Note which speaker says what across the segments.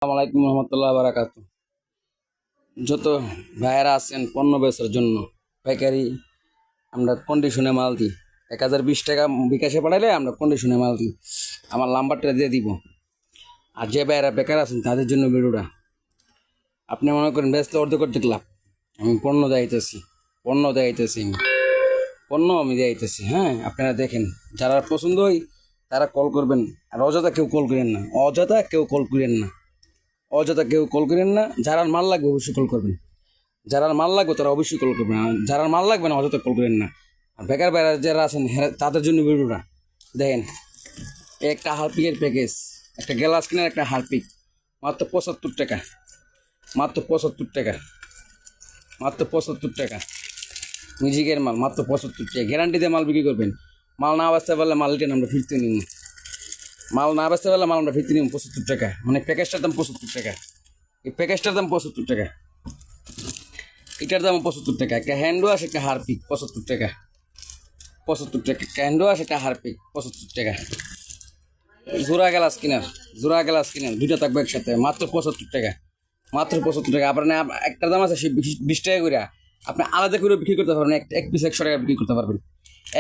Speaker 1: আসসালামু আলাইকুম রহমতুল্লাহ বারাকাতু। যত ভাইয়েরা আছেন পণ্য বেচার জন্য পাইকারি আমরা কন্ডিশনে মাল দিই। 1020 টাকা বিকাশে পাঠাইলে আমরা কন্ডিশনে মাল দিই। আমার নাম্বারটা দিয়ে দিব। আর যে ভাইয়েরা বেকার আছেন তাদের জন্য ভিডিওটা। আপনি মনে করেন ব্যস্ত অর্ধেক লাভ। আমি পণ্য দেখাইতেছি আমি দেখাইতেছি। হ্যাঁ, আপনারা দেখেন, যারা পছন্দ হয় তারা কল করবেন। আর অযথা কেউ কল করেন না, অযথা কেউ কল করেন না। যারা মাল লাগবে অবশ্যই কল করবেন, যারা মাল লাগবে তারা অবশ্যই কল করবেন। আর যারা মাল লাগবে না অযথা কল করেন না। আর বেকার বাইরে যারা আছেন তাদের জন্য ভিডিওটা দেখেন। একটা হারপিকের প্যাকেজ, একটা গ্লাস কিনার একটা হারপিক, মাত্র 75 টাকা, মাত্র 75 টাকা। মিউজিকের মাল মাত্র 75 টাকা। গ্যারান্টি দিয়ে মাল বিক্রি করবেন। মাল না বাঁচতে পারলে মাল রিটার্ন আমরা ফিরতে নিব। মাল না বাঁচতে পারলে মাল আমরা ফিরতে নিব 75 টাকা। মানে প্যাকেজটার দাম 75 টাকা। এই প্যাকেজটার দাম 75 টাকা, এটার দাম 75 টাকা। একটা হ্যান্ড ওয়াশ, একটা হারপিক 75 টাকা, 75 টাকা। একটা হ্যান্ড ওয়াশ, একটা হারপিক 75 টাকা। জোড়া গ্লাস কিনার দুইটা থাকবে একসাথে, মাত্র 75 টাকা, মাত্র 75 টাকা। আপনার একটার দাম আছে 20 টাকা করে। আপনি আলাদা করে বিক্রি করতে পারবেন। এক পিস 100 টাকা বিক্রি করতে পারবেন।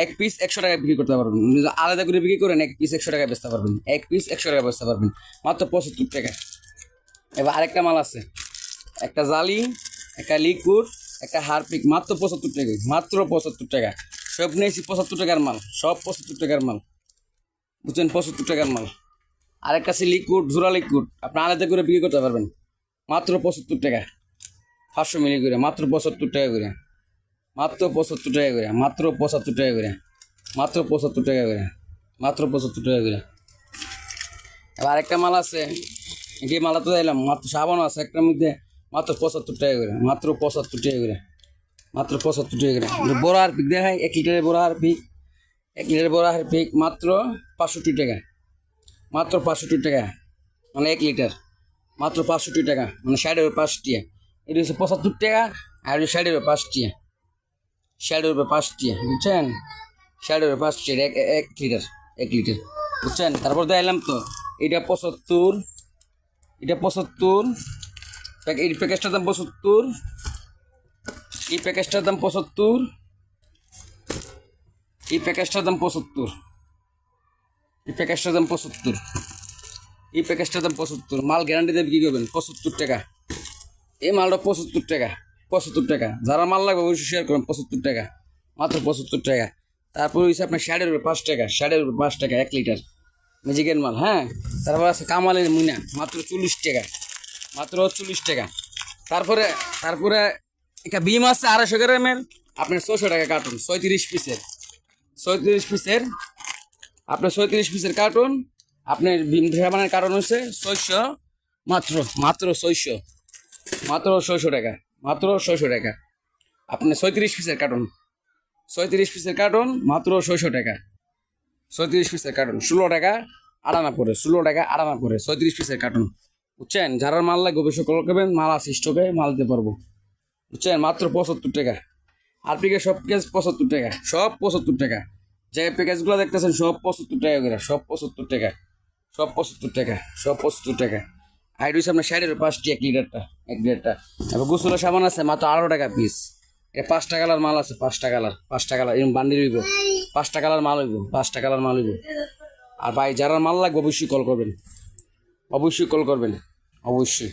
Speaker 1: এক পিস 100 টাকা বিক্রি করতে পারবেন। আলাদা করে বিক্রি করেন, এক পিস 100 টাকা বেচতে পারবেন। এক পিস 100 টাকা বেচতে পারবেন, মাত্র 75 টাকা। এবার আরেকটা মাল আছে, একটা জালি, একটা লিকুইড, একটা হারপিক, মাত্র 75 টাকা, মাত্র 75 টাকা। সব নিয়েছি 75 টাকার মাল, সব 75 টাকার মাল, বুঝছেন? 75 টাকার মাল। আরেকটা আছে লিকুইড, জোড়া লিকুইড, আপনি আলাদা করে বিক্রি করতে পারবেন, মাত্র 75 টাকা। 500 মিলি করে, মাত্র 75 টাকা করে, মাত্র 75 টাকা করে, মাত্র 75 টাকা করে, মাত্র 75 টাকা করে, মাত্র 75 টাকা করে। এবার আরেকটা মাল আছে, এটি মালা তো দিলাম। মাত্র সাবানও আছে একটার মধ্যে, মাত্র 75 টাকা করে, মাত্র 75 টাকা করে, মাত্র 75 টাকা করে। বড় হারপিক দেখাই, 1 লিটারের বড় হারপিক, 1 লিটারের বড় হারপিক, মাত্র 65 টাকা, মাত্র 65 টাকা। মানে 1 লিটার, মাত্র 65 টাকা। মানে 60 5 টিয়া। এটা হচ্ছে 75 টাকা। আর 60 5 টিয়া, 60 5 টিয়া, বুঝছেন? 60 5 টিয়া 1 লিটার, 1 লিটার, বুঝছেন? তারপর দেখাইলাম তো, এটা 75, এটা 75। এই প্যাকেজটার দাম 75, এই প্যাকেজটার দাম 75, এই প্যাকেজটার দাম 75, এই প্যাকেজটার দাম 75, এই প্যাকেজটার দাম 75। মাল গ্যারান্টি দিয়ে বিক্রি করবেন 75 টাকা। এই মালটা 75 টাকা, 75 টাকা। যারা মাল লাগবে অবশ্যই শেয়ার করবেন। 75 টাকা, মাত্র 75 টাকা। তারপর হচ্ছে আপনার 5 টাকা, 5 টাকা 1 লিটার ম্যাজিকের মাল। হ্যাঁ, তারপর আছে কামালের মুনা, মাত্র 40 টাকা, মাত্র 40 টাকা। তারপরে তারপরে একটা বিম আছে 250 গ্রামের, আপনার 600 টাকা কার্টুন, 36 পিসের, 36 পিসের, আপনার 36 পিসের কার্টুন। আপনার বিম সাবানের কার্টুন হচ্ছে 600, মাত্র মাত্র 600, মাত্র 600 টাকা, মাত্র 600 টাকা। আপনার 36 পিসের কার্টুন, 36 পিসের কার্টুন, মাত্র 600 টাকা। 36 পিসের কার্টুন 16 টাকা আড়ানা পড়ে, 16 টাকা আড়ানা পড়ে 36 পিসের কার্টুন, বুঝছেন? যারা মাল লাগবে অবশ্যই কল করবেন। মাল আছে স্টকে, মাল দিতে পারবো, বুঝছেন? মাত্র 75 টাকা। আর প্যাকেজ সব প্যাকেজ 75 টাকা, সব 75 টাকা। যে প্যাকেজগুলো দেখতেছেন সব 75 টাকা করে, সব 75 টাকা, সব 75 টাকা, সব 75 টাকা। হাইড হচ্ছে আপনার 60 5 টি 1 লিটারটা, 1 লিটারটা। এবার গোসলের সাবান আছে মাত্র 18 টাকা পিস। এ 5টা কালার মাল আছে, 5টা কালার, 5টা কালার এরকম বান্ডিল হইব, 5টা কালার মাল হইব, 5টা কালার মাল হইব। আর ভাই যারা মাল লাগবে অবশ্যই কল করবেন, অবশ্যই কল করবেন, অবশ্যই।